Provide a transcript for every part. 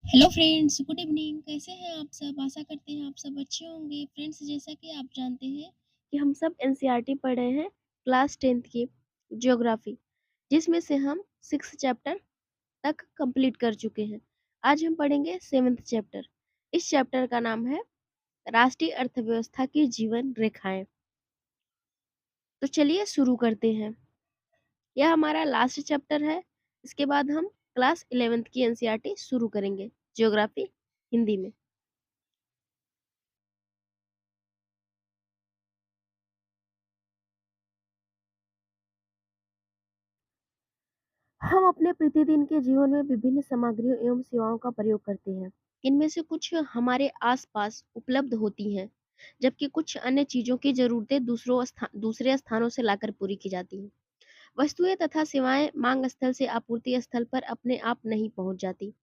Hello friends, good evening. कैसे हैं आप सब? आशा करते हैं आप सब अच्छे होंगे। फ्रेंड्स, जैसा कि आप जानते हैं कि हम सब एनसीईआरटी पढ़ रहे हैं क्लास 10th की ज्योग्राफी, जिसमें से हम 6 चैप्टर तक कंप्लीट कर चुके हैं। आज हम पढ़ेंगे 7th चैप्टर। इस चैप्टर का नाम है राष्ट्रीय अर्थव्यवस्था की जीवन रेखाएं। तो चलिए शुरू करते हैं। यह हमारा लास्ट चैप्टर है। इसके बाद हम क्लास 11th की एनसीईआरटी शुरू करेंगे, ज्योग्राफी हिंदी में। हम अपने प्रतिदिन के जीवन में विभिन्न सामग्रियों एवं सेवाओं का प्रयोग करते हैं। इनमें से कुछ हमारे आसपास उपलब्ध होती हैं, जबकि कुछ अन्य चीजों की जरूरतें दूसरे स्थानों से लाकर पूरी की जाती हैं। वस्तुएं तथा सेवाएं मांग स्थल से आपूर्ति स्थल पर अपने आप नहीं पहुंच जाती।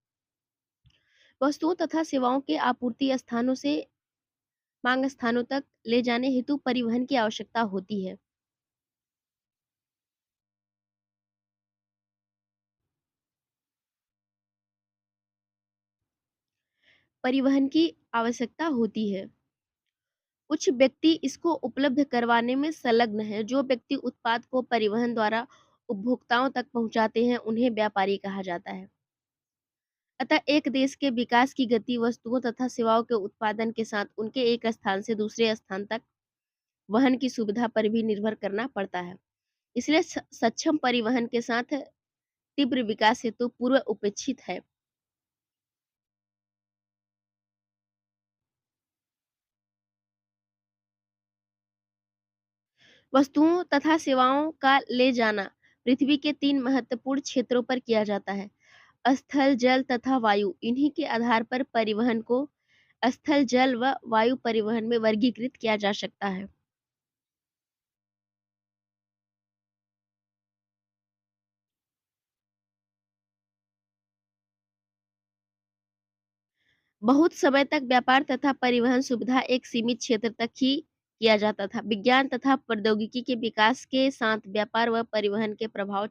वस्तुओं तथा सेवाओं के आपूर्ति स्थानों से मांग स्थानों तक ले जाने हेतु परिवहन की आवश्यकता होती है। परिवहन की आवश्यकता होती है। कुछ व्यक्ति इसको उपलब्ध करवाने में संलग्न हैं। जो व्यक्ति उत्पाद को परिवहन द्वारा उपभोक्ताओं तक पहुंचाते हैं, उन्हें व्यापारी कहा जाता है। अतः एक देश के विकास की गति वस्तुओं तथा सेवाओं के उत्पादन के साथ उनके एक स्थान से दूसरे स्थान तक वहन की सुविधा पर भी निर्भर करना पड़ता है। इसलिए सक्षम परिवहन के साथ तीव्र विकास हेतु पूर्व उपेक्षित है। वस्तुओं तथा सेवाओं का ले जाना पृथ्वी के 3 महत्वपूर्ण क्षेत्रों पर किया जाता है: स्थल, जल तथा वायु। इन्हीं के आधार पर परिवहन को स्थल, जल व वायु परिवहन में वर्गीकृत किया जा सकता है। बहुत समय तक व्यापार तथा परिवहन सुविधा एक सीमित क्षेत्र तक ही किया जाता था। विज्ञान तथा प्रौद्योगिकी के विकास के साथ व्यापार व परिवहन के प्रभाव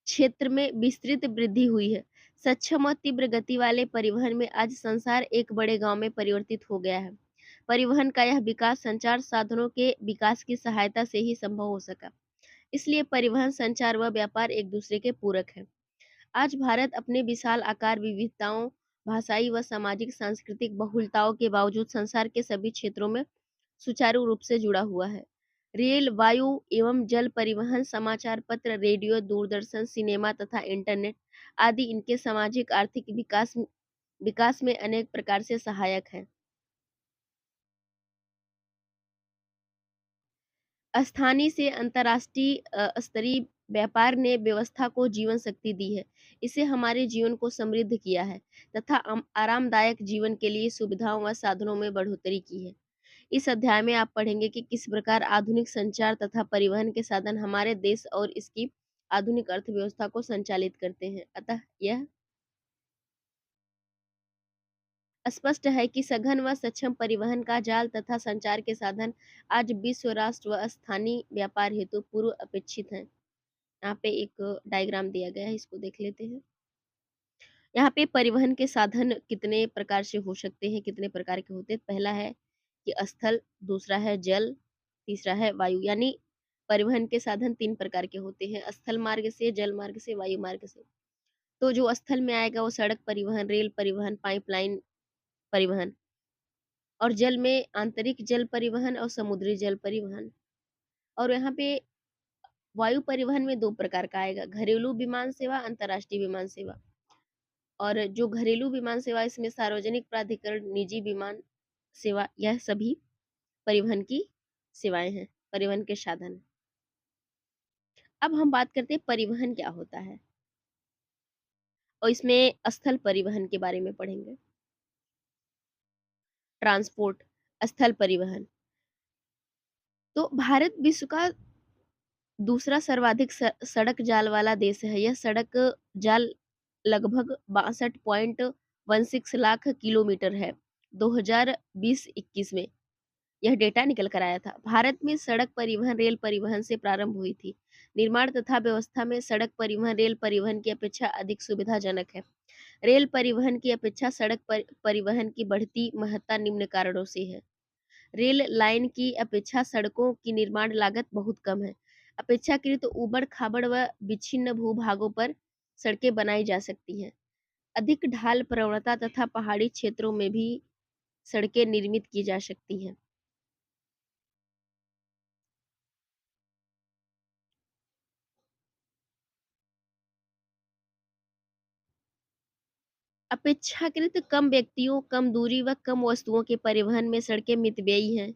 क्षेत्र में विस्तृत वृद्धि हुई है। सक्षम और तीव्र गति वाले परिवहन में आज संसार एक बड़े गांव में परिवर्तित हो गया है। परिवहन का यह विकास संचार साधनों के विकास की सहायता से ही संभव हो सका। इसलिए परिवहन, संचार व व्यापार एक दूसरे के पूरक है। आज भारत अपने विशाल आकार, विविधताओं, भाषाई व सामाजिक सांस्कृतिक बहुलताओं के बावजूद संसार के सभी क्षेत्रों में सुचारू रूप से जुड़ा हुआ है। रेल, वायु एवं जल परिवहन, समाचार पत्र, रेडियो, दूरदर्शन, सिनेमा तथा इंटरनेट आदि इनके सामाजिक आर्थिक विकास में अनेक प्रकार से सहायक हैं। स्थानीय से अंतर्राष्ट्रीय स्तरीय व्यापार ने व्यवस्था को जीवन शक्ति दी है। इसे हमारे जीवन को समृद्ध किया है तथा आरामदायक जीवन के लिए सुविधाओं व साधनों में बढ़ोतरी की है। इस अध्याय में आप पढ़ेंगे कि किस प्रकार आधुनिक संचार तथा परिवहन के साधन हमारे देश और इसकी आधुनिक अर्थव्यवस्था को संचालित करते हैं। अतः यह स्पष्ट है कि सघन व सक्षम परिवहन का जाल तथा संचार के साधन आज विश्व, राष्ट्र व स्थानीय व्यापार हेतु पूर्व अपेक्षित हैं। यहाँ पे एक डायग्राम दिया गया है, इसको देख लेते हैं। यहाँ पे परिवहन के साधन कितने प्रकार से हो सकते हैं, कितने प्रकार के होते हैं। पहला है कि स्थल, दूसरा है जल, तीसरा है वायु। यानी परिवहन के साधन 3 प्रकार के होते हैं: स्थल मार्ग से, जल मार्ग से, वायु मार्ग से। तो जो स्थल में आएगा वो सड़क परिवहन, रेल परिवहन, पाइपलाइन परिवहन, और जल में आंतरिक जल परिवहन और समुद्री जल परिवहन। और यहाँ पे वायु परिवहन में 2 प्रकार का आएगा: घरेलू विमान सेवा, अंतर्राष्ट्रीय विमान सेवा। और जो घरेलू विमान सेवा, इसमें सार्वजनिक प्राधिकरण, निजी विमान सेवा, यह सभी परिवहन की सेवाएं हैं, परिवहन के साधन। अब हम बात करते हैं परिवहन क्या होता है, और इसमें स्थल परिवहन के बारे में पढ़ेंगे। ट्रांसपोर्ट, स्थल परिवहन। तो भारत विश्व का दूसरा सर्वाधिक सड़क जाल वाला देश है। यह सड़क जाल लगभग 62.16 लाख किलोमीटर है 2020-21 में। यह डेटा निकल कर आया था। भारत में सड़क परिवहन रेल परिवहन से प्रारंभ हुई थी। निर्माण तथा व्यवस्था में सड़क परिवहन रेल परिवहन की अपेक्षा अधिक सुविधाजनक है। रेल परिवहन की अपेक्षा सड़क परिवहन की बढ़ती महत्ता निम्न कारणों से है। रेल लाइन की अपेक्षा सड़कों की निर्माण लागत बहुत कम है। अपेक्षाकृत ऊबड़-खाबड़ व विच्छिन्न भूभागों पर सड़कें बनाई जा सकती हैं। अधिक ढाल प्रवणता तथा पहाड़ी क्षेत्रों में भी सड़कें निर्मित की जा सकती हैं। अपेक्षाकृत कम व्यक्तियों, कम दूरी व कम वस्तुओं के परिवहन में सड़कें मितव्ययी हैं।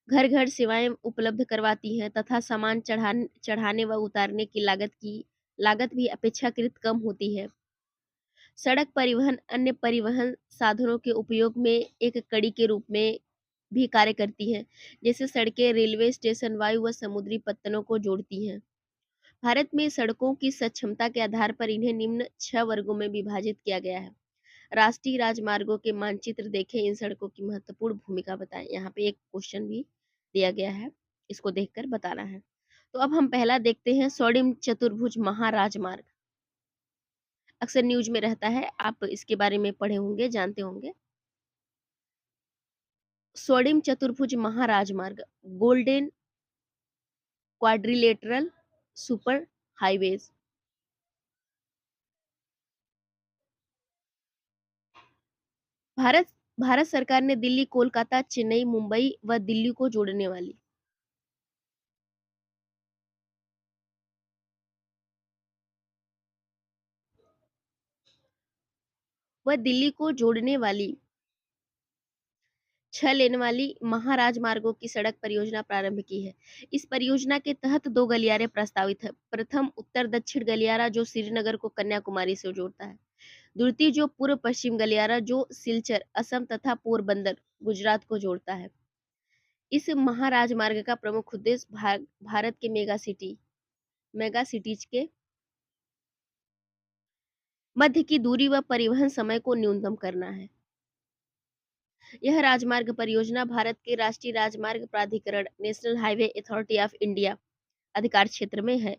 घर-घर सेवाएं उपलब्ध करवाती हैं तथा सामान चढ़ाने व उतारने की लागत भी अपेक्षाकृत कम होती है। सड़क परिवहन अन्य परिवहन साधनों के उपयोग में एक कड़ी के रूप में भी कार्य करती है। जैसे सड़कें रेलवे स्टेशन, वायु व समुद्री पत्तनों को जोड़ती हैं। भारत में सड़कों की सक्षमता के आधार पर इन्हें निम्न 6 वर्गों में विभाजित किया गया है। राष्ट्रीय राजमार्गों के मानचित्र देखें, इन सड़कों की महत्वपूर्ण भूमिका बताएं। यहाँ पे एक क्वेश्चन भी दिया गया है, इसको देखकर बताना है। तो अब हम पहला देखते हैं, स्वर्णिम चतुर्भुज महाराजमार्ग। अक्सर न्यूज में रहता है, आप इसके बारे में पढ़े होंगे, जानते होंगे। Swarnim Chaturbhuj Maharajmarg, golden quadrilateral super highways. Bharat Bharat सरकार ने दिल्ली, कोलकाता, चेन्नई, मुंबई व दिल्ली को जोड़ने वाली दिल्ली को जोड़ने वाली 6 लेन वाली महाराजमार्गों की सड़क परियोजना प्रारंभ की है। इस परियोजना के तहत 2 गलियारे प्रस्तावित है। प्रथम उत्तर दक्षिण गलियारा जो श्रीनगर को कन्याकुमारी से जोड़ता है। द्वितीय जो पूर्व पश्चिम गलियारा जो सिलचर असम तथा पोरबंदर गुजरात को जोड़ता है। इस महाराजमार्ग का प्रमुख उद्देश्य भारत के मेगा सिटीज के मध्य की दूरी व परिवहन समय को न्यूनतम करना है। यह राजमार्ग परियोजना भारत के राष्ट्रीय राजमार्ग प्राधिकरण national highway authority of India अधिकार क्षेत्र में है।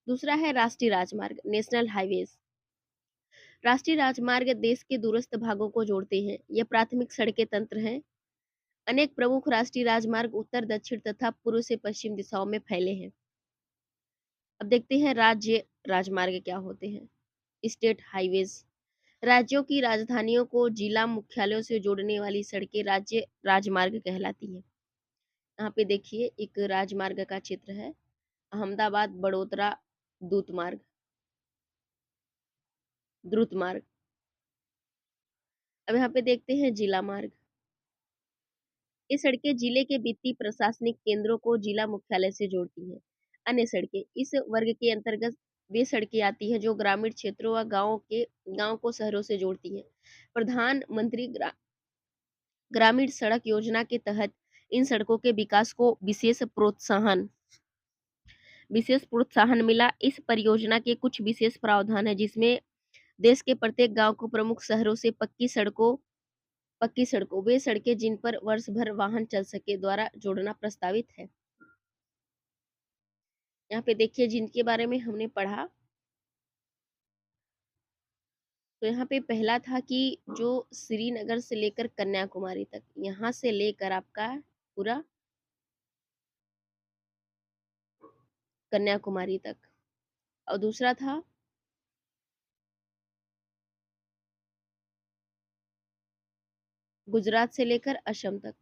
दूसरा है राष्ट्रीय राजमार्ग नेशनल हाईवेज। राष्ट्रीय राजमार्ग देश के दूरस्थ भागों को जोड़ते हैं। यह प्राथमिक सड़कें तंत्र हैं। अनेक प्रमुख राष्ट्रीय राजमार्ग उत्तर, दक्षिण तथा पूर्व से पश्चिम दिशाओं में फैले हैं। अब देखते हैं राज्य राजमार्ग क्या होते हैं। स्टेट हाईवेज, राज्यों की राजधानियों को जिला मुख्यालयों से जोड़ने वाली सड़कें राज्य राजमार्ग कहलाती हैं। यहाँ पे देखिए एक राजमार्ग का चित्र है, अहमदाबाद बड़ोदरा द्रुत मार्ग। अब यहाँ पे देखते हैं जिला मार्ग। ये सड़कें जिले के वित्तीय प्रशासनिक केंद्रों को जिला मुख्यालय से जोड़ती हैं। अन्य सड़कें, इस वर्ग के अंतर्गत वे सड़कें आती हैं जो ग्रामीण क्षेत्रों व गांव को शहरों से जोड़ती हैं। प्रधानमंत्री ग्रामीण सड़क योजना के तहत इन सड़कों के विकास को विशेष प्रोत्साहन मिला। इस परियोजना के कुछ विशेष प्रावधान है, जिसमें देश के प्रत्येक गांव को प्रमुख शहरों से पक्की सड़कों वे सड़कें जिन पर वर्ष भर वाहन चल सके द्वारा जोड़ना प्रस्तावित है। यहाँ पे देखिए जिनके बारे में हमने पढ़ा, तो यहाँ पे पहला था कि जो श्रीनगर से लेकर कन्याकुमारी तक, यहाँ से लेकर आपका पूरा कन्याकुमारी तक, और दूसरा था गुजरात से लेकर असम तक।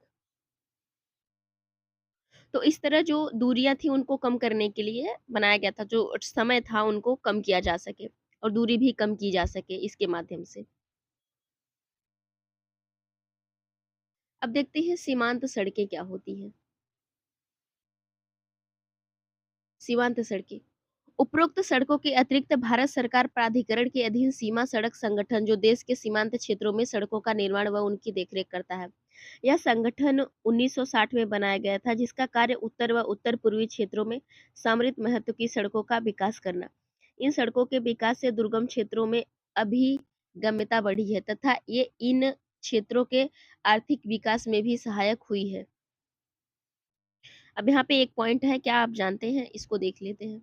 तो इस तरह जो दूरियां थी उनको कम करने के लिए बनाया गया था, जो समय था उनको कम किया जा सके और दूरी भी कम की जा सके इसके माध्यम से। अब देखते हैं सीमांत सड़कें क्या होती हैं। सीमांत सड़कें, उपरोक्त सड़कों के अतिरिक्त भारत सरकार प्राधिकरण के अधीन सीमा सड़क संगठन जो देश के सीमांत क्षेत्रों में सड़कों का निर्माण व उनकी देखरेख करता है। यह संगठन 1960 में बनाया गया था, जिसका कार्य उत्तर व उत्तर पूर्वी क्षेत्रों में समृद्ध महत्व की सड़कों का विकास करना। इन सड़कों के विकास से दुर्गम क्षेत्रों में अभिगम्यता बढ़ी है तथा ये इन क्षेत्रों के आर्थिक विकास में भी सहायक हुई है। अब यहाँ पे एक पॉइंट है, क्या आप जानते हैं? इसको देख लेते हैं।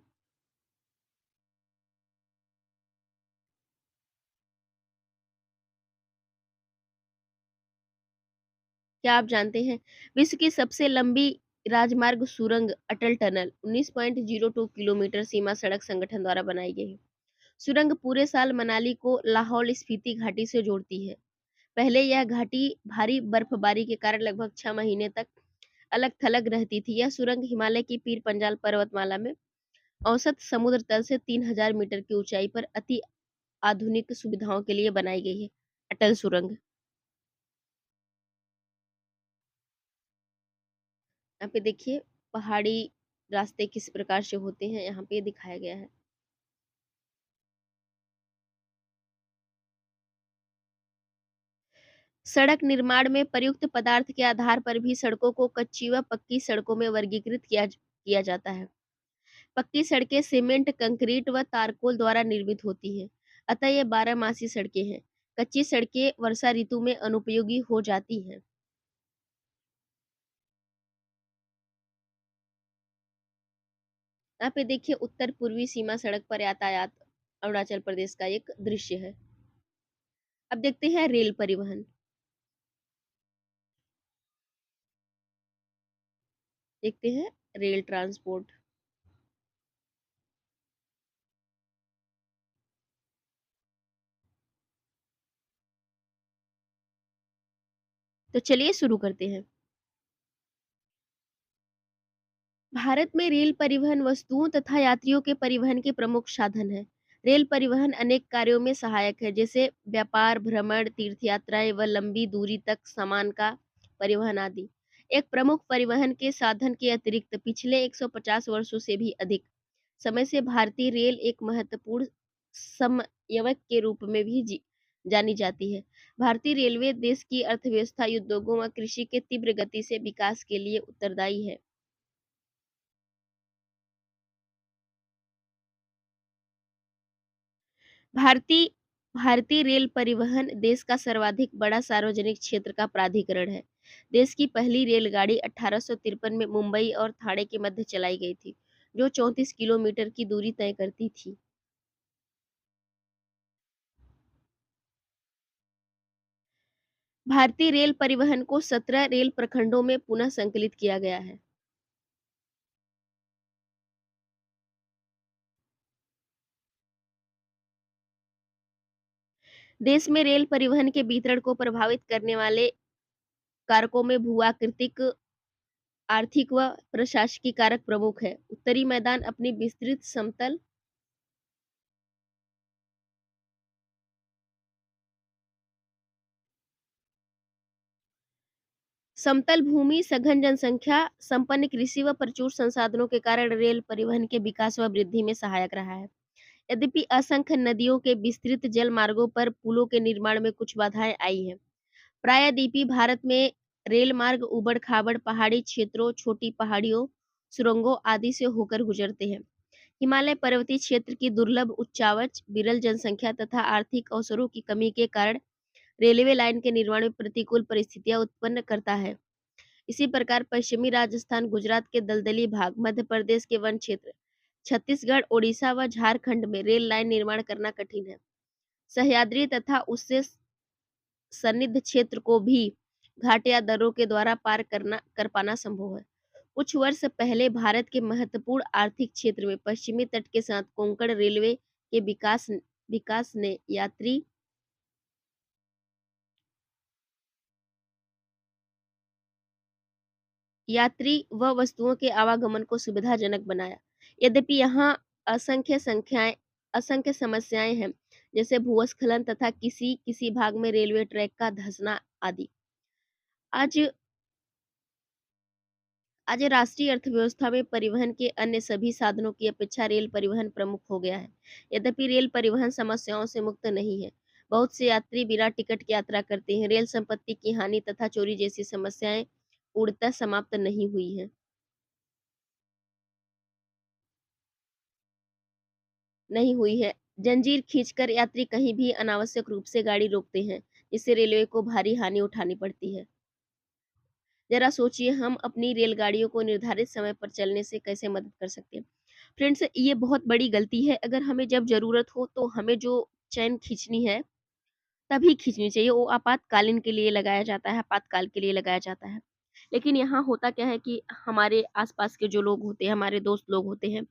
क्या आप जानते हैं विश्व की सबसे लंबी राजमार्ग सुरंग अटल टनल 19.02 किलोमीटर सीमा सड़क संगठन द्वारा बनाई गई है। सुरंग पूरे साल मनाली को लाहौल स्पीति घाटी से जोड़ती है। पहले यह घाटी भारी बर्फबारी के कारण लगभग 6 महीने तक अलग थलग रहती थी। यह सुरंग हिमालय की पीर पंजाल पर्वतमाला में औसत समुद्र तल से 3000 मीटर की ऊंचाई पर अति आधुनिक सुविधाओं के लिए बनाई गई है। अटल सुरंग, यहाँ पे देखिए पहाड़ी रास्ते किस प्रकार से होते हैं, यहाँ पे दिखाया गया है। सड़क निर्माण में प्रयुक्त पदार्थ के आधार पर भी सड़कों को कच्ची व पक्की सड़कों में वर्गीकृत किया जाता है। पक्की सड़कें सीमेंट, कंक्रीट व तारकोल द्वारा निर्मित होती हैं, अतः ये 12 मासी सड़कें हैं। कच्ची सड़कें वर्षा ऋतु में अनुपयोगी हो जाती हैं। यहाँ पे देखिए उत्तर पूर्वी सीमा सड़क पर यातायात अरुणाचल प्रदेश का एक दृश्य है। अब देखते हैं रेल परिवहन। देखते हैं रेल ट्रांसपोर्ट। तो चलिए शुरू करते हैं। भारत में रेल परिवहन वस्तुओं तथा यात्रियों के परिवहन के प्रमुख साधन है। रेल परिवहन अनेक कार्यों में सहायक है, जैसे व्यापार, भ्रमण, तीर्थ यात्राएं व लंबी दूरी तक सामान का परिवहन आदि। एक प्रमुख परिवहन के साधन के अतिरिक्त पिछले 150 वर्षों से भी अधिक समय से भारतीय रेल एक महत्वपूर्ण समन्वयक के रूप में भी जानी जाती है। भारतीय रेलवे देश की अर्थव्यवस्था, उद्योगों व कृषि के तीव्र गति से विकास के लिए उत्तरदायी है। भारतीय भारतीय रेल परिवहन देश का सर्वाधिक बड़ा सार्वजनिक क्षेत्र का प्राधिकरण है। देश की पहली रेलगाड़ी 1853 में मुंबई और ठाणे के मध्य चलाई गई थी, जो 34 किलोमीटर की दूरी तय करती थी। भारतीय रेल परिवहन को 17 रेल प्रखंडों में पुनः संकलित किया गया है। देश में रेल परिवहन के वितरण को प्रभावित करने वाले कारकों में भू-आकृतिक, आर्थिक व प्रशासकीय कारक प्रमुख है। उत्तरी मैदान अपनी विस्तृत समतल भूमि, सघन जनसंख्या, संपन्न कृषि व प्रचुर संसाधनों के कारण रेल परिवहन के विकास व वृद्धि में सहायक रहा है। यद्यपि असंख्य नदियों के विस्तृत जल मार्गों पर पुलों के निर्माण में कुछ बाधाएं आई हैं। प्रायद्वीपीय भारत में रेल मार्ग ऊबड़-खाबड़ पहाड़ी क्षेत्रों, छोटी पहाड़ियों, सुरंगों आदि से होकर गुजरते हैं। हिमालय पर्वतीय क्षेत्र की दुर्लभ उच्चावच, विरल जनसंख्या तथा आर्थिक अवसरों की कमी के कारण रेलवे लाइन के निर्माण में प्रतिकूल परिस्थितियां उत्पन्न करता है। इसी प्रकार पश्चिमी राजस्थान, गुजरात के दलदली भाग, मध्य प्रदेश के वन क्षेत्र, छत्तीसगढ़, ओडिशा व झारखंड में रेल लाइन निर्माण करना कठिन है। सह्याद्री तथा उससे सन्निध क्षेत्र को भी घाट या दर्रों के द्वारा पार कर पाना संभव है। कुछ वर्ष पहले भारत के महत्वपूर्ण आर्थिक क्षेत्र में पश्चिमी तट के साथ कोंकण रेलवे के विकास ने यात्री व वस्तुओं के आवागमन को सुविधाजनक बनाया। यद्यपि यहाँ असंख्य समस्याएं हैं, जैसे भूस्खलन तथा किसी किसी भाग में रेलवे ट्रैक का धंसना आदि। आज आज राष्ट्रीय अर्थव्यवस्था में परिवहन के अन्य सभी साधनों की अपेक्षा रेल परिवहन प्रमुख हो गया है। यद्यपि रेल परिवहन समस्याओं से मुक्त नहीं है। बहुत से यात्री बिना टिकट के यात्रा करते हैं। रेल संपत्ति की हानि तथा चोरी जैसी समस्याएं पूर्णतः समाप्त नहीं हुई हैं। नहीं हुई है। जंजीर खींचकर यात्री कहीं भी अनावश्यक रूप से गाड़ी रोकते हैं, जिससे रेलवे को भारी हानि उठानी पड़ती है। ज़रा सोचिए हम अपनी रेलगाड़ियों को निर्धारित समय पर चलने से कैसे मदद कर सकते हैं। फ्रेंड्स, ये बहुत बड़ी गलती है। अगर हमें जब ज़रूरत हो तो हमें जो चैन खींचनी है, तभी खींचनी चाहिए। वो आपातकालीन के लिए लगाया जाता है, आपातकाल के लिए लगाया जाता है। लेकिन यहाँ होता क्या है कि हमारे आस-पास के जो लोग होते हैं, हमारे दोस्त लोग होते हैं,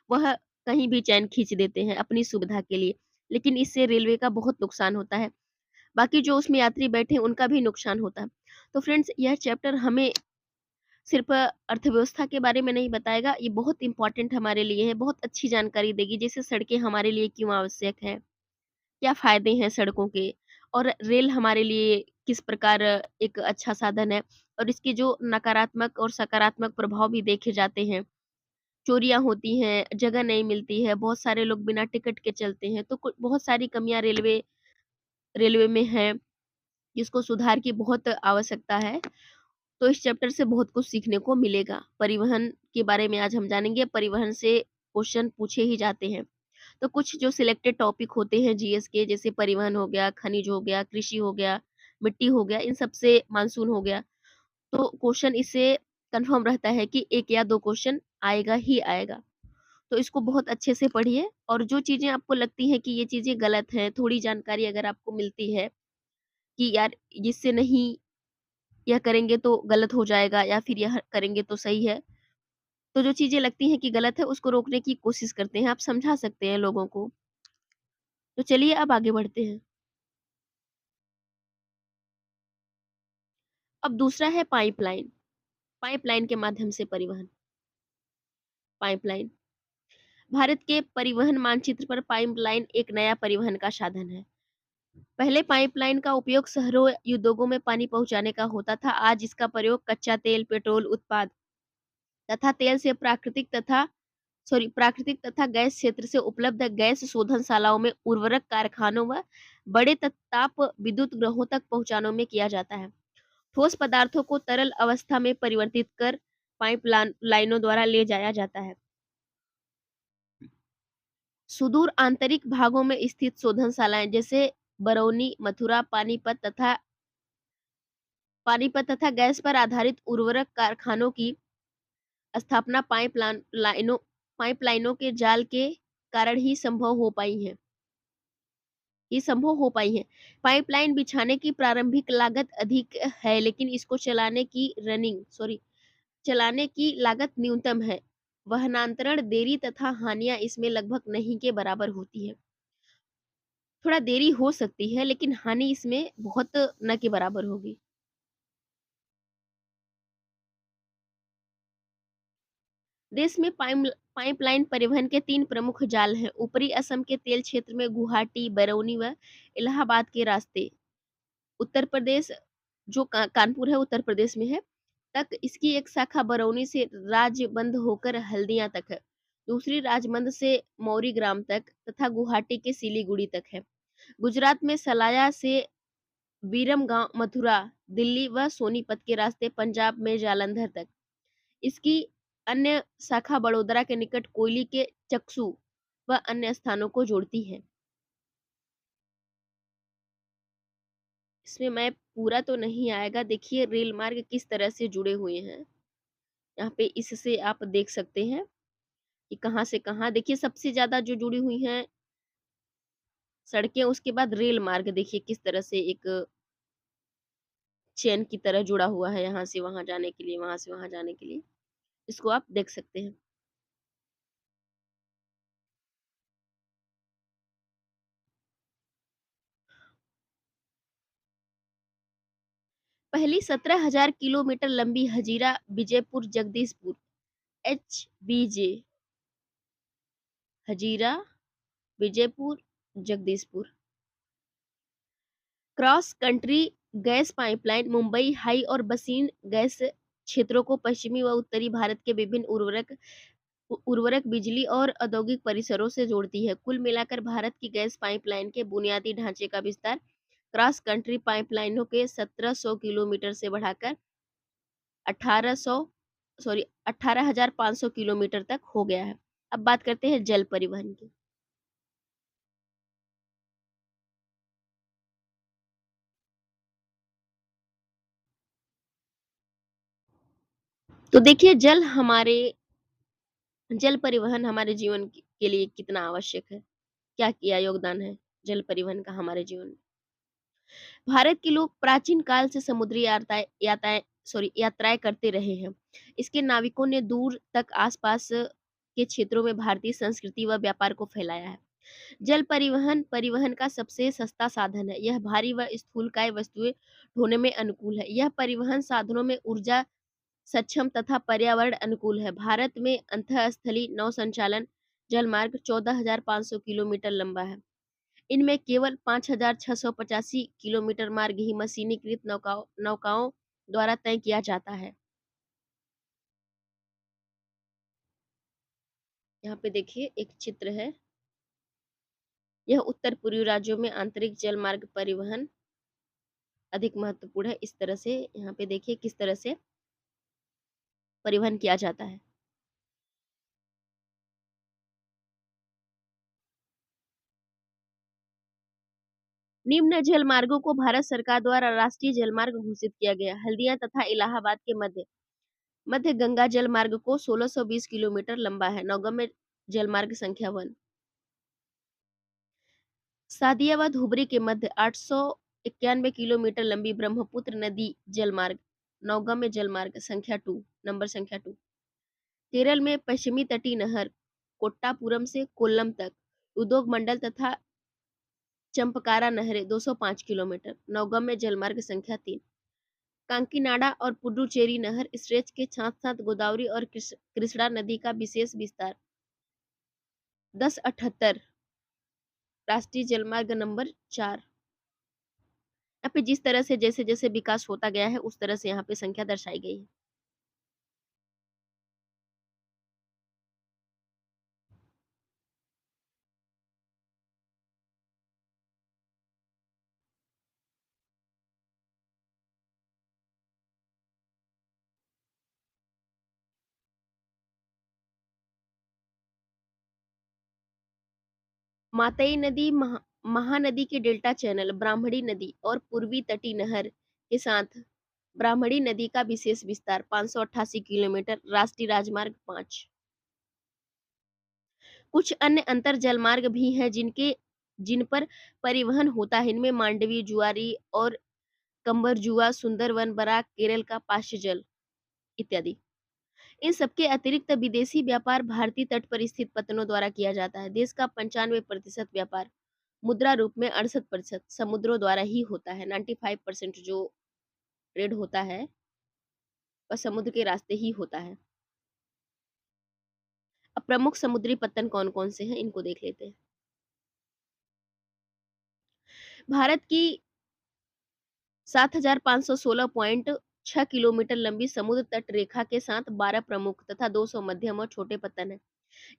वह कहीं भी चैन खींच देते हैं अपनी सुविधा के लिए। लेकिन इससे रेलवे का बहुत नुकसान होता है। बाकी जो उसमें यात्री बैठे हैं, उनका भी नुकसान होता है। तो फ्रेंड्स, यह चैप्टर हमें सिर्फ़ अर्थव्यवस्था के बारे में नहीं बताएगा, ये बहुत इम्पोर्टेंट हमारे लिए है, बहुत अच्छी जानकारी देगी, जैसे सड़कें हमारे लिए क्यों आवश्यक हैं, क्या फ़ायदे हैं सड़कों के, और रेल हमारे लिए किस प्रकार एक अच्छा साधन है, और इसके जो नकारात्मक और सकारात्मक प्रभाव भी देखे जाते हैं। चोरियाँ होती हैं, जगह नहीं मिलती है, बहुत सारे लोग बिना टिकट के चलते हैं, तो कु बहुत सारी कमियाँ रेलवे रेलवे में हैं, जिसको सुधार की बहुत आवश्यकता है। तो इस चैप्टर से बहुत कुछ सीखने को मिलेगा। परिवहन के बारे में आज हम जानेंगे। परिवहन से क्वेश्चन पूछे ही जाते हैं। तो कुछ जो सिलेक्टेड टॉपिक होते हैं जीएस के, जैसे परिवहन हो गया, खनिज हो गया, कृषि हो गया, मिट्टी हो गया, इन सब से मानसून हो गया। तो क्वेश्चन इससे कन्फर्म रहता है कि 1 या 2 क्वेश्चन आएगा ही आएगा। तो इसको बहुत अच्छे से पढ़िए, और जो चीज़ें आपको लगती हैं कि ये चीज़ें गलत हैं, थोड़ी जानकारी अगर आपको मिलती है कि यार इससे नहीं, यह करेंगे तो गलत हो जाएगा या फिर यह करेंगे तो सही है। तो जो चीज़ें लगती हैं कि गलत है, उसको रोकने की कोशिश करते हैं, आप समझा सकते हैं लोगों को। तो चलिए अब आगे बढ़ते हैं। अब दूसरा है पाइपलाइन। पाइपलाइन के माध्यम से परिवहन। पाइपलाइन। भारत के परिवहन मानचित्र पर पाइपलाइन एक नया परिवहन का साधन है। पहले पाइपलाइन का उपयोग शहरों, उद्योगों में पानी पहुँचाने का होता था। आज इसका प्रयोग कच्चा तेल, पेट्रोल उत्पाद तथा तेल से प्राकृतिक तथा गैस क्षेत्र से उपलब्ध गैस शोधनशालाओं में, उर्वरक कारखानों व बड़े ताप विद्युत ग्रहों तक पहुंचाने में किया जाता है। ठोस पदार्थों को तरल अवस्था में परिवर्तित कर लाइनों द्वारा ले जाया जाता है। सुदूर आंतरिक भागों में स्थित शोधनशालाएं जैसे बरौनी, मथुरा, पानीपत तथा गैस पर आधारित उर्वरक कारखानों की स्थापना पाइपलाइनों के जाल के कारण ही संभव हो पाई है। पाइपलाइन बिछाने की प्रारंभिक लागत अधिक है, लेकिन इसको चलाने की लागत न्यूनतम है। वहनांतरण देरी तथा हानियां इसमें लगभग नहीं के बराबर होती है। थोड़ा देरी हो सकती है, लेकिन हानि इसमें बहुत न के बराबर होगी। देश में पाइपलाइन परिवहन के 3 प्रमुख जाल हैं। ऊपरी असम के तेल क्षेत्र में गुवाहाटी, बरौनी व इलाहाबाद के रास्ते, उत्तर प्रदेश, जो कानपुर है उत्तर प्रदेश में है, तक इसकी एक शाखा बरौनी से राजबंद होकर हल्दिया तक है। दूसरी राजबंद से मौरीग्राम तक तथा गुवाहाटी के सिलीगुड़ी तक है। गुजरात में सलाया से बीरमगांव, मथुरा, दिल्ली व सोनीपत के रास्ते, पंजाब में जालंधर तक। इसकी अन्य शाखा बड़ोदरा के निकट कोयली के चक्सू व अन्य स्थानों को जोड़ती है। इसमें मैं पूरा तो नहीं आएगा, देखिए रेल मार्ग किस तरह से जुड़े हुए हैं। यहाँ पे इससे आप देख सकते हैं कि कहाँ से कहाँ, देखिए सबसे ज़्यादा जो जुड़ी हुई हैं सड़कें, उसके बाद रेल मार्ग देखिए किस तरह से एक चेन की तरह जुड़ा हुआ है, यहाँ से वहाँ जाने के लिए, वहाँ से वहाँ जाने के लिए। इसको आप देख सकते हैं। पहली 17,000 किलोमीटर लंबी Hazira Vijaypur Jagdishpur HBJ, Hazira Vijaypur Jagdishpur cross country gas pipeline Mumbai high और बसीन गैस क्षेत्रों को पश्चिमी व उत्तरी भारत के विभिन्न उर्वरक बिजली और औद्योगिक परिसरों से जोड़ती है। कुल मिलाकर भारत की गैस पाइपलाइन के बुनियादी ढांचे का विस्तार क्रॉस कंट्री पाइपलाइनों के 1700 किलोमीटर से बढ़ाकर 1800 सॉरी 18,500 किलोमीटर तक हो गया है। अब बात करते हैं जल परिवहन की। तो देखिए जल परिवहन हमारे जीवन के लिए कितना आवश्यक है, क्या योगदान है जल परिवहन का हमारे जीवन में। भारत के लोग प्राचीन काल से समुद्री यात्राएं करते रहे हैं। इसके नाविकों ने दूर तक आसपास के क्षेत्रों में भारतीय संस्कृति व व्यापार को फैलाया है। जल परिवहन परिवहन का सबसे सस्ता साधन है। यह भारी व स्थूलकाय वस्तुएं ढोने में अनुकूल है। यह परिवहन साधनों में ऊर्जा सक्षम तथा पर्यावरण अनुकूल है। भारत में अंतःस्थलीय नौ संचालन जल मार्ग 14,500 किलोमीटर लंबा है। इनमें केवल 5,685 किलोमीटर मार्ग ही मशीनीकृत नौकाओं द्वारा तय किया जाता है। यहाँ पे देखिए एक चित्र है। यह उत्तर पूर्वी राज्यों में आंतरिक जल मार्ग परिवहन अधिक महत्वपूर्ण है। इस तरह से यहाँ पे देखिए किस तरह से परिवहन किया जाता है। निम्न जल मार्गों को भारत सरकार द्वारा राष्ट्रीय जल मार्ग घोषित किया गया। हल्दिया तथा इलाहाबाद के मध्य मध्य गंगा जल मार्ग को 1620 किलोमीटर लंबा है। नौगम्य जल मार्ग संख्या 1। सादियाबाद हुबरी के मध्य 891 किलोमीटर लंबी ब्रह्मपुत्र नदी जल मार्ग नौगम्य जल मार्ग संख्या 2 नंबर संख्या 2। केरल में पश्चिमी तटीय नहर कोट्टापुरम से कोल्लम तक उद्योग मंडल तथा चंपकारा नहरें 205 किलोमीटर नौगम्य जलमार्ग संख्या 3। कांकीनाडा और पुडुचेरी नहर स्ट्रेच के साथ साथ गोदावरी और कृष्णा नदी का विशेष विस्तार 1078 राष्ट्रीय जलमार्ग नंबर 4। यहाँ पे जिस तरह से जैसे जैसे विकास होता गया है उस तरह से यहाँ पे संख्या दर्शाई गई है। मातई नदी महानदी के डेल्टा चैनल ब्राह्मणी नदी और पूर्वी तटीय नहर के साथ ब्राह्मणी नदी का विशेष विस्तार 588 किलोमीटर राष्ट्रीय राजमार्ग 5। कुछ अन्य अंतर जलमार्ग भी हैं जिन पर परिवहन होता है। इनमें मांडवी जुआरी और कंबरजुआ सुंदरवन बराक केरल का पाश्य जल इत्यादि। इन सबके अतिरिक्त विदेशी व्यापार भारतीय तट पर स्थित पत्तनों द्वारा किया जाता है। देश का 95% व्यापार मुद्रा रूप में 68% समुद्रों द्वारा ही होता है। 95% जो ट्रेड होता है वह समुद्र के रास्ते ही होता है। अब प्रमुख समुद्री पत्तन कौन कौन से हैं इनको देख लेते हैं। भारत की 7,516.6 किलोमीटर लंबी समुद्र तट रेखा के साथ 12 प्रमुख तथा 200 मध्यम और छोटे पत्तन है।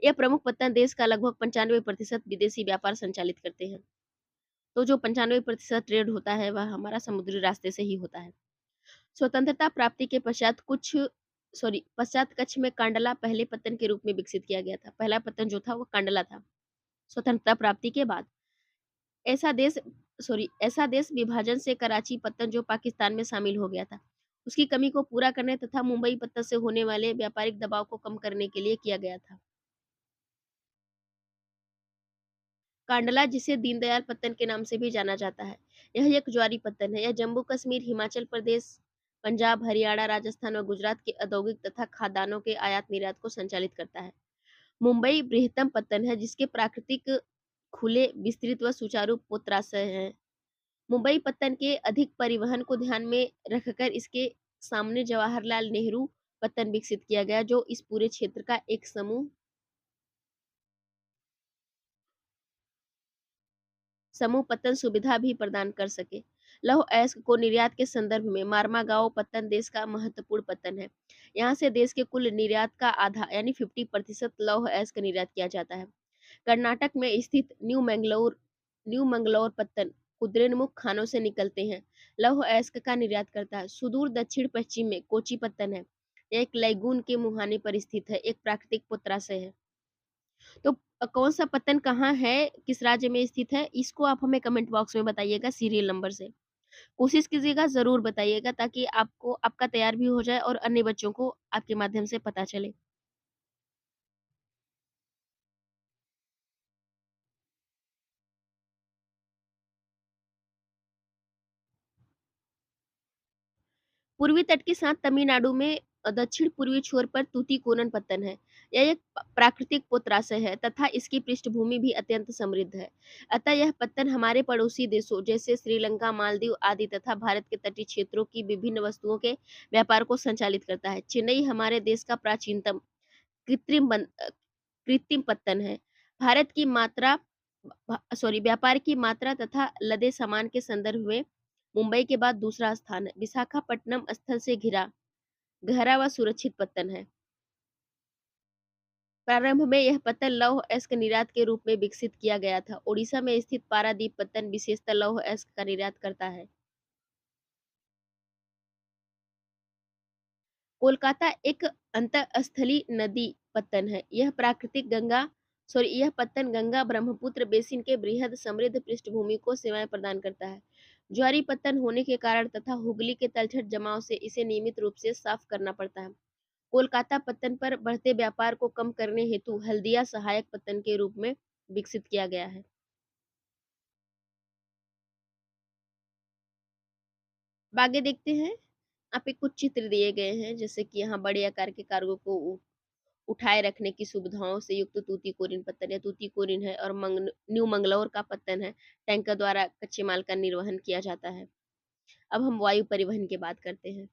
यह प्रमुख पत्तन देश का लगभग 95% विदेशी व्यापार संचालित करते हैं। तो जो 95% ट्रेड होता है वह हमारा समुद्री रास्ते से ही होता है। स्वतंत्रता प्राप्ति के पश्चात कच्छ में कांडला पहले पत्तन के रूप में विकसित किया गया था। पहला पत्तन जो था वो कांडला था। स्वतंत्रता प्राप्ति के बाद ऐसा देश ऐसा देश विभाजन से कराची पत्तन जो पाकिस्तान में शामिल हो गया था उसकी कमी को पूरा करने तथा मुंबई पत्तन से होने वाले व्यापारिक दबाव को कम करने के लिए किया गया था। कांडला जिसे दीनदयाल पत्तन के नाम से भी जाना जाता है, यह एक ज्वारी पत्तन है। यह जम्मू कश्मीर हिमाचल प्रदेश पंजाब हरियाणा राजस्थान और गुजरात के औद्योगिक तथा खाद्यान्नों के आयात निर्यात को संचालित करता है। मुंबई बृहत्तम पत्तन है जिसके प्राकृतिक खुले विस्तृत व सुचारू पोत्राशय हैं। मुंबई पत्तन के अधिक परिवहन को ध्यान में रखकर इसके सामने जवाहरलाल नेहरू पत्तन विकसित किया गया जो इस पूरे क्षेत्र का एक समूह पत्तन सुविधा भी प्रदान कर सके। लौह अयस्क को निर्यात के संदर्भ में मार्मागाओ पत्तन देश का महत्वपूर्ण पत्तन है। यहाँ से देश के कुल निर्यात का आधा यानी 50% लौह अयस्क निर्यात किया जाता है। कर्नाटक में स्थित न्यू मंगलोर पत्तन कुद्रेमुख खानों से निकलते हैं। लौह अयस्क का निर्यात करता है। सुदूर दक्षिण पश्चिम में कोची पत्तन है। यह एक लैगून के मुहाने पर स्थित है, एक प्राकृतिक पोत्राशय है। तो कौन सा पत्तन कहाँ है, किस राज्य में स्थित है, इसको आप हमें कमेंट बॉक्स में बताइएगा सीरियल नंबर से। कोशिश कीजिएगा, ज़रूर बताइएगा ताकि आपको आपका तैयार भी हो जाए और अन्य बच्चों को आपके माध्यम से पता चले। पूर्वी तट के साथ तमिलनाडु में दक्षिण पूर्वी छोर पर तूतीकोरन पत्तन है। यह एक प्राकृतिक पोत्राशय है तथा इसकी पृष्ठभूमि भी अत्यंत समृद्ध है। अतः यह पत्तन हमारे पड़ोसी देशों जैसे श्रीलंका, मालदीव आदि तथा भारत के तटीय क्षेत्रों की विभिन्न वस्तुओं के व्यापार को संचालित करता है। चेन्नई हमारे देश का प्राचीनतम कृत्रिम बन कृत्रिम पत्तन है। भारत की मात्रा व्यापार की मात्रा तथा लदे सामान के संदर्भ में मुंबई के बाद दूसरा स्थान है। विशाखापट्टनम स्थल से घिरा गहरा व सुरक्षित पत्तन है। प्रारंभ में यह पत्तन लौह अयस्क निर्यात के रूप में विकसित किया गया था। ओडिशा में स्थित पारादीप पत्तन विशेषतः लौह अयस्क का निर्यात करता है। कोलकाता एक अंतःस्थलीय नदी पत्तन है। यह पत्तन गंगा ब्रह्मपुत्र बेसिन के बृहद समृद्ध पृष्ठभूमि को सेवाएं प्रदान करता है। ज्वारी पत्तन होने के कारण तथा हुगली के तलछट जमाव से इसे नियमित रूप से साफ करना पड़ता है। कोलकाता पत्तन पर बढ़ते व्यापार को कम करने हेतु हल्दिया सहायक पत्तन के रूप में विकसित किया गया है। आगे देखते हैं। यहाँ पे कुछ चित्र दिए गए हैं, जैसे कि यहाँ बड़े आकार के कार्गो को उठाए रखने की सुविधाओं से युक्त तूतीकोरिन पत्तन या तूतीकोरिन है, और न्यू मंगलौर का पत्तन है। टैंकर द्वारा कच्चे माल का निर्वहन किया जाता है। अब हम वायु परिवहन की बात करते हैं।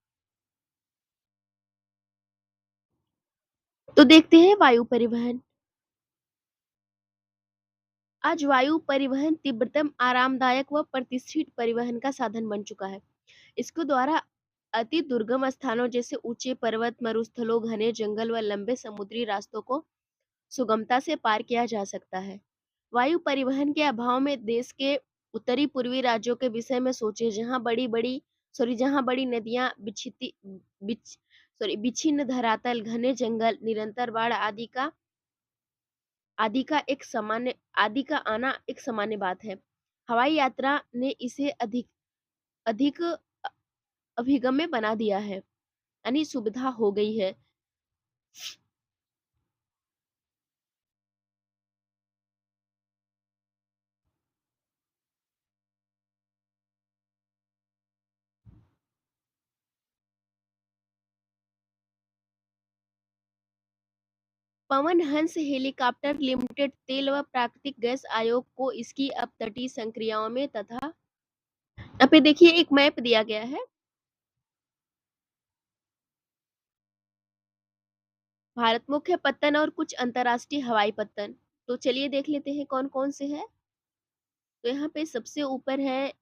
तो देखते हैं वायु परिवहन। आज वायु परिवहन तीव्रतम, आरामदायक व प्रतिष्ठित परिवहन का साधन बन चुका है। इसके द्वारा अति दुर्गम स्थानों जैसे ऊंचे पर्वत, मरुस्थलों, घने जंगल व लंबे समुद्री रास्तों को सुगमता से पार किया जा सकता है। वायु परिवहन के अभाव में देश के उत्तरी पूर्वी राज्यों के विषय में सोचें, जहाँ बड़ी नदियां, विच्छिन्न धरातल, घने जंगल, निरंतर बाढ़ आदि का आना एक सामान्य बात है। हवाई यात्रा ने इसे अधिक अधिक अभिगम्य बना दिया है, यानी सुविधा हो गई है। पवन हंस हेलीकॉप्टर लिमिटेड तेल व प्राकृतिक गैस आयोग को इसकी अपतटीय संक्रियाओं में तथा यहाँ पे देखिए एक मैप दिया गया है। भारत मुख्य पत्तन और कुछ अंतरराष्ट्रीय हवाई पत्तन। तो चलिए देख लेते हैं कौन कौन से हैं। तो यहाँ पे सबसे ऊपर है,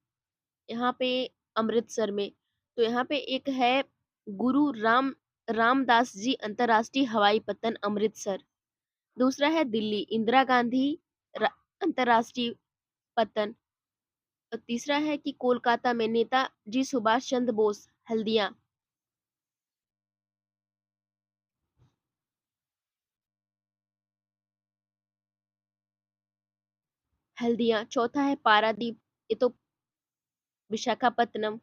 यहाँ पे अमृतसर में, तो यहाँ पे एक है गुरु रामदास जी अंतरराष्ट्रीय हवाई पत्तन अमृतसर। दूसरा है दिल्ली इंदिरा गांधी अंतरराष्ट्रीय पत्तन। और तीसरा है कि कोलकाता में नेताजी सुभाष चंद्र बोस हल्दिया। चौथा है पारादीप, ये तो विशाखापत्तनम।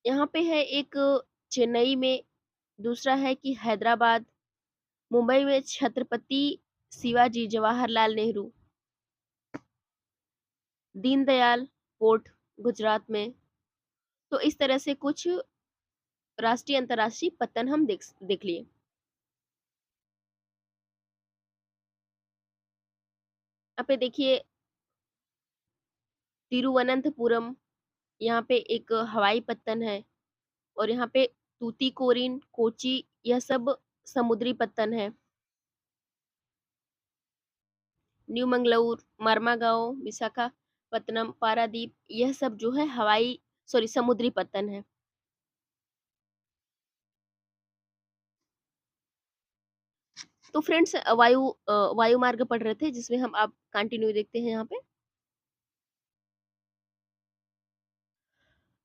यहाँ पे है एक चेन्नई में। दूसरा है कि हैदराबाद। मुंबई में छत्रपति शिवाजी जवाहरलाल नेहरू, दीनदयाल पोर्ट गुजरात में। तो इस तरह से कुछ राष्ट्रीय अंतर्राष्ट्रीय पत्तन हम देख लिए। यहाँ पे देखिए तिरुवनंतपुरम, यहाँ पे एक हवाई पत्तन है। और यहाँ पे तूतीकोरिन, कोची, यह सब समुद्री पत्तन है। न्यू मंगलौर, मरमागांव, विशाखापत्तनम, पारादीप, यह सब जो है समुद्री पत्तन है। तो फ्रेंड्स, वायु मार्ग पढ़ रहे थे, जिसमें हम आप कंटिन्यू देखते हैं। यहाँ पे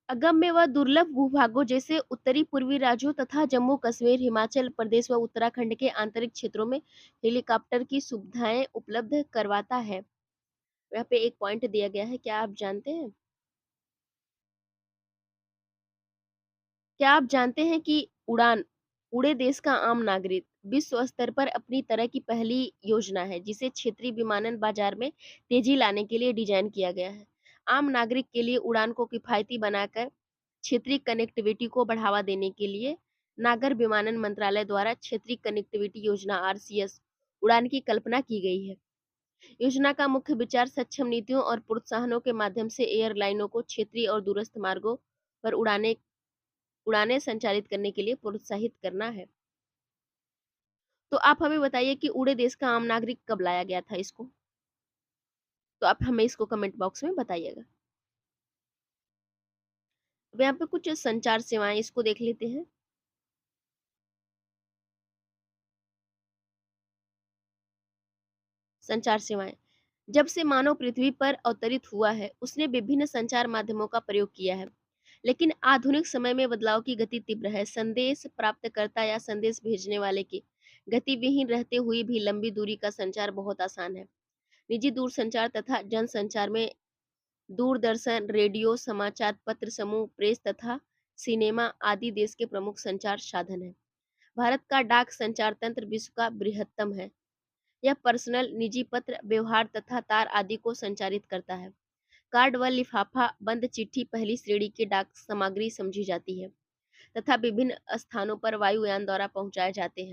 अगम्य व दुर्लभ भूभागों जैसे उत्तरी पूर्वी राज्यों तथा जम्मू कश्मीर, हिमाचल प्रदेश व उत्तराखंड के आंतरिक क्षेत्रों में हेलीकॉप्टर की सुविधाएं उपलब्ध करवाता है। यहाँ पे एक पॉइंट दिया गया है, क्या आप जानते हैं कि उड़ान पूरे देश का आम नागरिक विश्व स्तर पर अपनी तरह की पहली योजना है जिसे क्षेत्रीय विमानन बाजार में तेजी लाने के लिए डिजाइन किया गया है। आम नागरिक के लिए उड़ान को किफायती बनाकर क्षेत्रीय कनेक्टिविटी को बढ़ावा देने के लिए नागर विमानन मंत्रालय द्वारा क्षेत्रीय कनेक्टिविटी योजना आरसीएस उड़ान की कल्पना की गई है। योजना का मुख्य विचार सक्षम नीतियों और प्रोत्साहनों के माध्यम से एयरलाइनों को क्षेत्रीय और दूरस्थ मार्गों पर उड़ानें संचालित करने के लिए प्रोत्साहित करना है। तो आप हमें बताइए कि उड़े देश का आम नागरिक कब लाया गया था इसको? तो आप हमें इसको कमेंट बॉक्स में बताइएगा। अब यहाँ पे कुछ संचार सेवाएं इसको देख लेते हैं। संचार सेवाएं जब से मानव पृथ्वी पर अवतरित हुआ है उसने विभिन्न संचार माध्यमों का प्रयोग किया है, लेकिन आधुनिक समय में बदलाव की गति तीव्र है। संदेश प्राप्तकर्ता या संदेश भेजने वाले की गतिविहीन रहते हुए भी लंबी दूरी का संचार बहुत आसान है। निजी दूरसंचार तथा जनसंचार में दूरदर्शन, रेडियो, समाचार पत्र समूह, प्रेस तथा सिनेमा आदि देश के प्रमुख संचार साधन हैं। भारत का डाक संचार तंत्र विश्व का बृहत्तम है। यह पर्सनल, निजी पत्र, व्यवहार तथा तार आदि को संचारित करता है। कार्ड व लिफाफा बंद चिट्ठी पहली श्रेणी की डाक सामग्री समझी जाती है तथा विभिन्न स्थानों पर वायुयान द्वारा पहुंचाए जाते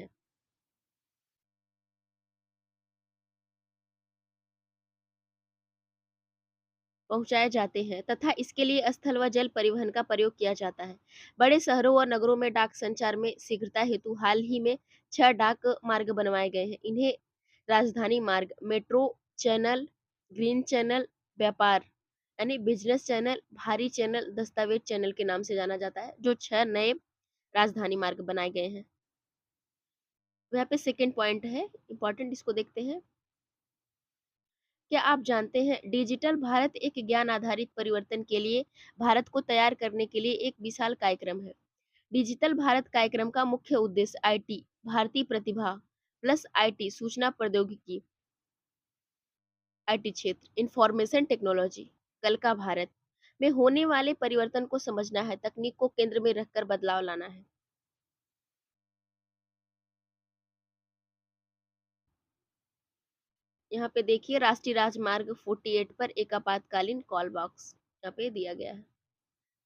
हैं तथा इसके लिए स्थल व जल परिवहन का प्रयोग किया जाता है। बड़े शहरों और नगरों में डाक संचार में शीघ्रता हेतु हाल ही में 6 डाक मार्ग बनवाए गए हैं। इन्हें राजधानी मार्ग, मेट्रो चैनल, ग्रीन चैनल, व्यापार यानी बिजनेस चैनल, भारी चैनल, दस्तावेज चैनल के नाम से जाना जाता है, जो 6 नए राजधानी मार्ग बनाए गए हैं। यहाँ पे सेकेंड पॉइंट है इंपॉर्टेंट, इसको देखते हैं। क्या आप जानते हैं डिजिटल भारत एक ज्ञान आधारित परिवर्तन के लिए भारत को तैयार करने के लिए एक विशाल कार्यक्रम है। डिजिटल भारत कार्यक्रम का मुख्य उद्देश्य आईटी भारतीय प्रतिभा प्लस आईटी सूचना प्रौद्योगिकी आईटी क्षेत्र इंफॉर्मेशन टेक्नोलॉजी कल का भारत में होने वाले परिवर्तन को समझना है, तकनीक को केंद्र में रखकर बदलाव लाना है। यहाँ पे देखिए राष्ट्रीय राजमार्ग 48 पर एक आपातकालीन कॉल बॉक्स यहाँ पे दिया गया है।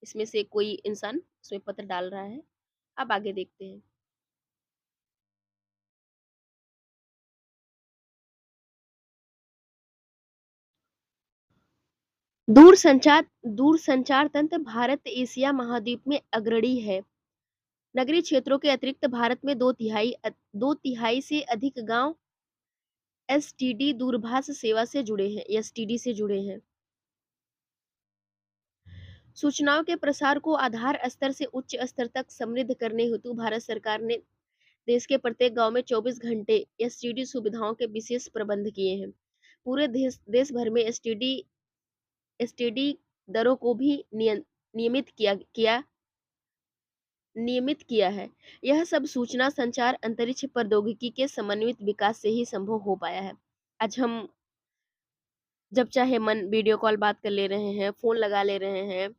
इसमें से कोई इंसान उसमें पत्र डाल रहा है। अब आगे देखते हैं। दूरसंचार तंत्र भारत एशिया महाद्वीप में अग्रणी है। नगरीय क्षेत्रों के अतिरिक्त भारत में दो तिहाई से अधिक गांव एसटीडी दूरभाष सेवा से जुड़े हैं, एसटीडी से जुड़े हैं। सूचनाओं के प्रसार को आधार स्तर से उच्च स्तर तक समृद्ध करने हेतु भारत सरकार ने देश के प्रत्येक गांव में 24 घंटे एसटीडी सुविधाओं के विशेष प्रबंध किए हैं। पूरे देश भर में एसटीडी दरों को भी नियमित किया नियमित किया है। यह सब सूचना संचार अंतरिक्ष प्रौद्योगिकी के समन्वित विकास से ही संभव हो पाया है। आज हम जब चाहे मन वीडियो कॉल बात कर ले रहे हैं, फोन लगा ले रहे हैं,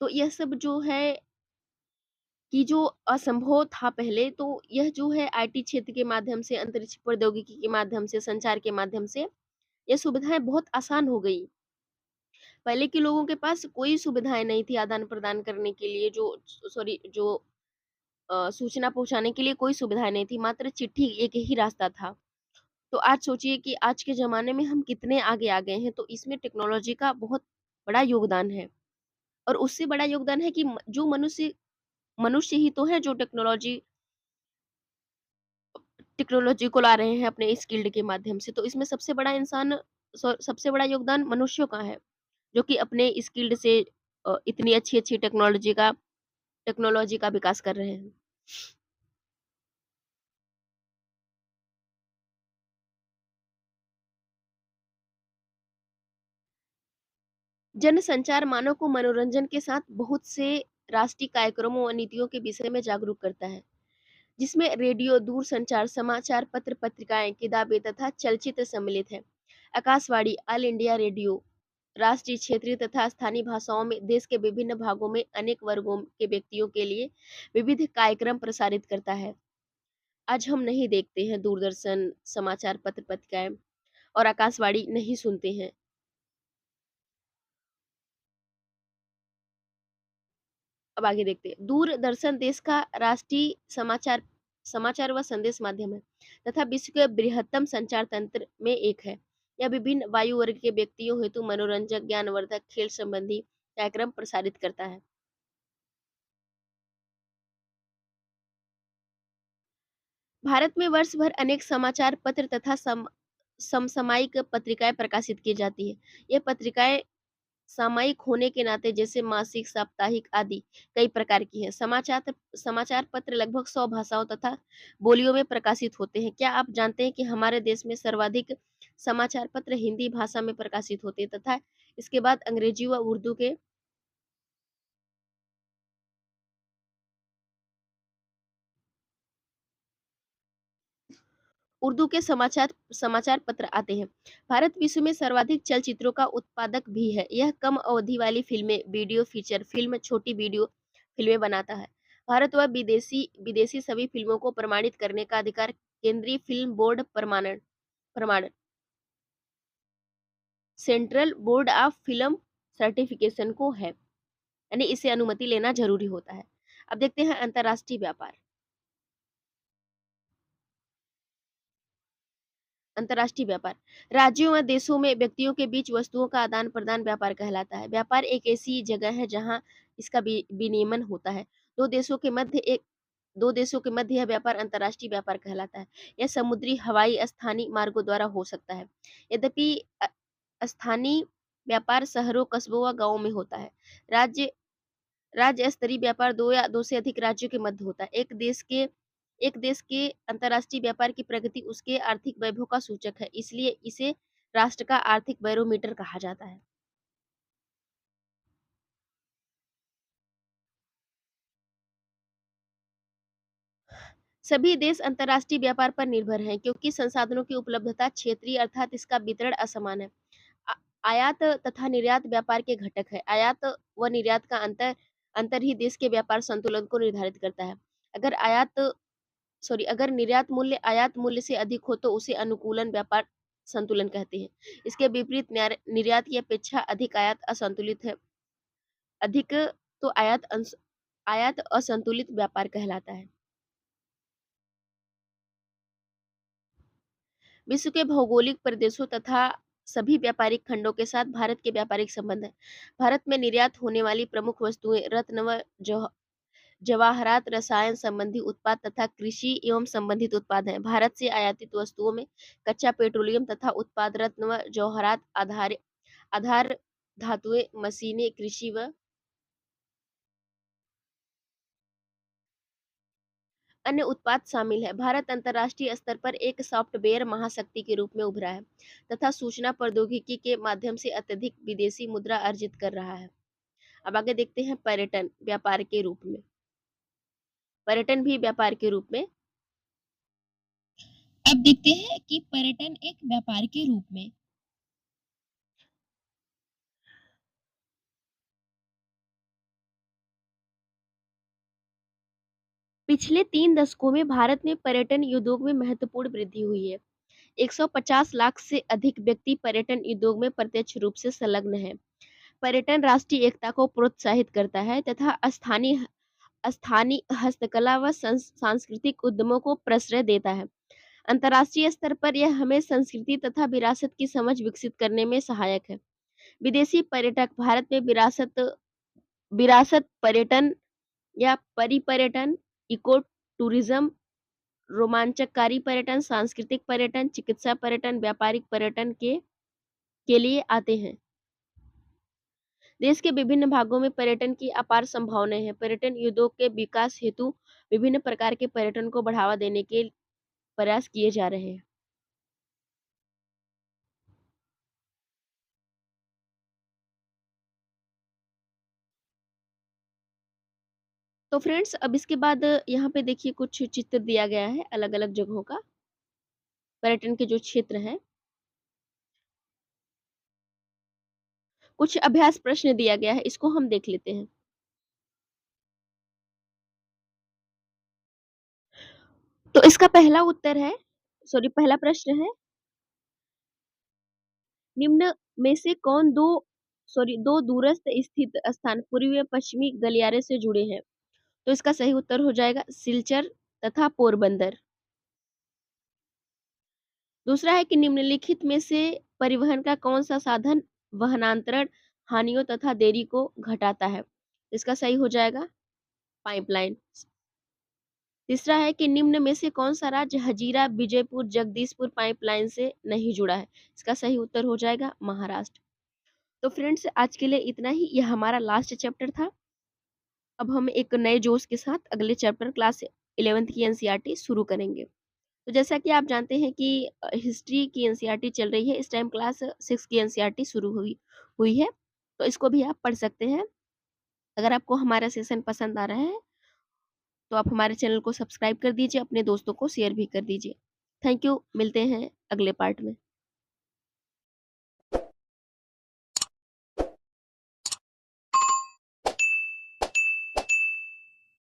तो यह सब जो है कि जो असंभव था पहले, तो यह जो है आईटी क्षेत्र के माध्यम से, अंतरिक्ष प्रौद्योगिकी के माध्यम से, संचार के माध्यम से ये सुविधाएं बहुत आसान हो गई। पहले के लोगों के पास कोई सुविधाएं नहीं थी आदान प्रदान करने के लिए, जो सूचना पहुंचाने के लिए कोई सुविधाएं नहीं थी, मात्र चिट्ठी एक ही रास्ता था। तो आज सोचिए कि आज के ज़माने में हम कितने आगे आ गए हैं, तो इसमें टेक्नोलॉजी का बहुत बड़ा योगदान है। और उससे बड़ा योगदान है कि जो मनुष्य ही तो है जो टेक्नोलॉजी को ला रहे हैं अपने स्किल्ड के माध्यम से। तो इसमें सबसे बड़ा योगदान मनुष्यों का है, जो कि अपने स्किल्ड से इतनी अच्छी-अच्छी टेक्नोलॉजी का विकास कर रहे हैं। जनसंचार मानव को मनोरंजन के साथ बहुत से राष्ट्रीय कार्यक्रमों और नीतियों के विषय में जागरूक करता है, जिसमें रेडियो, दूरसंचार, समाचार पत्र, पत्रिकाएं, किताबें तथा चलचित्र सम्मिलित हैं। आकाशवाणी, ऑल इंडिया रेडियो राष्ट्रीय, क्षेत्रीय तथा स्थानीय भाषाओं में देश के विभिन्न भागों में अनेक वर्गों के व्यक्तियों के लिए विविध कार्यक्रम प्रसारित करता है। आज हम नहीं देखते हैं दूरदर्शन, समाचार पत्र पत्रिकाएं और आकाशवाणी नहीं सुनते हैं। अब आगे देखते हैं। दूरदर्शन देश का राष्ट्रीय समाचार समाचार व संदेश माध्यम है तथा विश्व के बृहत्तम संचार तंत्र में एक है। यह विभिन्न वायु वर्ग के व्यक्तियों हेतु मनोरंजक, ज्ञानवर्धक, खेल संबंधी कार्यक्रम प्रसारित करता है। भारत में वर्ष भर अनेक समाचार पत्र तथा समसामयिक पत्रिकाएं प्रकाशित की जाती है। ये पत्रिकाएं सामयिक होने के नाते जैसे मासिक, साप्ताहिक आदि कई प्रकार की हैं। समाचार पत्र लगभग 100 भाषाओं तथा बोलियों में प्रकाशित होते हैं। क्या आप जानते हैं कि हमारे देश में सर्वाधिक समाचार पत्र हिंदी भाषा में प्रकाशित होते हैं तथा इसके बाद अंग्रेजी व उर्दू के समाचार पत्र आते हैं। भारत विश्व में सर्वाधिक चलचित्रों का उत्पादक भी है। यह कम अवधि वाली फिल्में, वीडियो फीचर फिल्म, छोटी वीडियो फिल्में बनाता है। भारत व विदेशी विदेशी सभी फिल्मों को प्रमाणित करने का अधिकार केंद्रीय फिल्म बोर्ड प्रमाणन central board of film certification को है, यानी इसे अनुमति लेना जरूरी होता है। अब देखते हैं अंतर्राष्ट्रीय व्यापार। अंतर्राष्ट्रीय व्यापार राज्यों व देशों में व्यक्तियों के बीच वस्तुओं का आदान प्रदान व्यापार कहलाता है। व्यापार एक ऐसी जगह है जहां इसका विनिमय होता है। दो देशों के मध्य एक दो देशों के मध्य यह व्यापार अंतर्राष्ट्रीय व्यापार कहलाता है। यह समुद्री, हवाई, स्थानीय मार्गों द्वारा हो सकता है। यद्यपि स्थानीय व्यापार शहरों, कस्बों व गांवों में होता है। राज्य राज्य स्तरीय व्यापार दो या दो से अधिक राज्यों के मध्य होता है। एक देश के अंतर्राष्ट्रीय व्यापार की प्रगति उसके आर्थिक वैभव का सूचक है, इसलिए इसे राष्ट्र का आर्थिक बैरोमीटर कहा जाता है। सभी देश अंतर्राष्ट्रीय व्यापार पर निर्भर हैं क्योंकि संसाधनों की उपलब्धता क्षेत्रीय अर्थात इसका वितरण असमान है। आ- आयात तथा निर्यात व्यापार के घटक है। आयात व निर्यात का अंतर ही देश के व्यापार संतुलन को निर्धारित करता है। अगर अगर निर्यात मूल्य आयात मूल्य से अधिक हो तो उसे अनुकूलन व्यापार संतुलन कहते हैं। इसके विपरीत निर्यात की अपेक्षा अधिक आयात असंतुलित है अधिक तो आयात असंतुलित व्यापार कहलाता है। विश्व के भौगोलिक प्रदेशों तथा सभी व्यापारिक खंडों के साथ भारत के व्यापारिक संबंध है। भारत में निर्यात होने वाली प्रमुख वस्तुएं रत्न व जवाहरात, रसायन संबंधी उत्पाद तथा कृषि एवं संबंधित उत्पाद हैं। भारत से आयातित वस्तुओं में कच्चा पेट्रोलियम तथा उत्पाद, रत्न व जवाहरात, आधार धातुएं, मशीनें, कृषि व अन्य उत्पाद शामिल है। भारत अंतर्राष्ट्रीय स्तर पर एक सॉफ्टवेयर महाशक्ति के रूप में उभरा है तथा सूचना प्रौद्योगिकी के माध्यम से अत्यधिक विदेशी मुद्रा अर्जित कर रहा है। अब आगे देखते हैं पर्यटन व्यापार के रूप में। पर्यटन भी व्यापार के रूप में। अब देखते हैं कि पर्यटन एक व्यापार के रूप में। पिछले 3 दशकों में भारत में पर्यटन उद्योग में महत्वपूर्ण वृद्धि हुई है। 150 लाख से अधिक व्यक्ति पर्यटन उद्योग में प्रत्यक्ष रूप से संलग्न हैं। पर्यटन राष्ट्रीय एकता को प्रोत्साहित करता है तथा स्थानीय स्थानीय हस्तकला व सांस्कृतिक उद्यमों को प्रश्रय देता है। अंतर्राष्ट्रीय स्तर पर यह हमें संस्कृति तथा विरासत की समझ विकसित करने में सहायक है। विदेशी पर्यटक भारत में विरासत विरासत पर्यटन या परिपर्यटन, इको टूरिज्म, रोमांचकारी पर्यटन, सांस्कृतिक पर्यटन, चिकित्सा पर्यटन, व्यापारिक पर्यटन के लिए आते हैं। देश के विभिन्न भागों में पर्यटन की अपार संभावनाएं हैं। पर्यटन उद्योग के विकास हेतु विभिन्न प्रकार के पर्यटन को बढ़ावा देने के प्रयास किए जा रहे हैं। तो फ्रेंड्स, अब इसके बाद यहाँ पे देखिए कुछ चित्र दिया गया है अलग अलग जगहों का, पर्यटन के जो क्षेत्र हैं। कुछ अभ्यास प्रश्न दिया गया है, इसको हम देख लेते हैं। तो इसका पहला उत्तर है सॉरी पहला प्रश्न है, निम्न में से कौन 2 दूरस्थ स्थित स्थान पूर्वी व पश्चिमी गलियारे से जुड़े हैं? तो इसका सही उत्तर हो जाएगा सिलचर तथा पोरबंदर। दूसरा है कि निम्नलिखित में से परिवहन का कौन-सा साधन वहनांतरण, हानियों तथा देरी को घटाता है? इसका सही हो जाएगा पाइपलाइन। तीसरा है कि निम्न में से कौन-सा राज्य हजीरा, विजयपुर, जगदीशपुर पाइपलाइन से नहीं जुड़ा है? इसका सही उत्तर हो जाएगा महाराष्ट्र। तो फ्रेंड्स आज के लिए इतना ही, यह हमारा लास्ट चैप्टर था। अब हम एक नए जोश के साथ अगले चैप्टर क्लास 11th की एनसीईआरटी शुरू करेंगे। तो जैसा कि आप जानते हैं कि हिस्ट्री की एनसीईआरटी चल रही है, इस टाइम क्लास 6 की एनसीईआरटी शुरू हुई हुई है, तो इसको भी आप पढ़ सकते हैं। अगर आपको हमारा सेशन पसंद आ रहा है, तो आप हमारे चैनल को सब्सक्राइब कर दीजिए, अपने दोस्तों को शेयर भी कर दीजिए। थैंक यू, मिलते हैं अगले पार्ट में।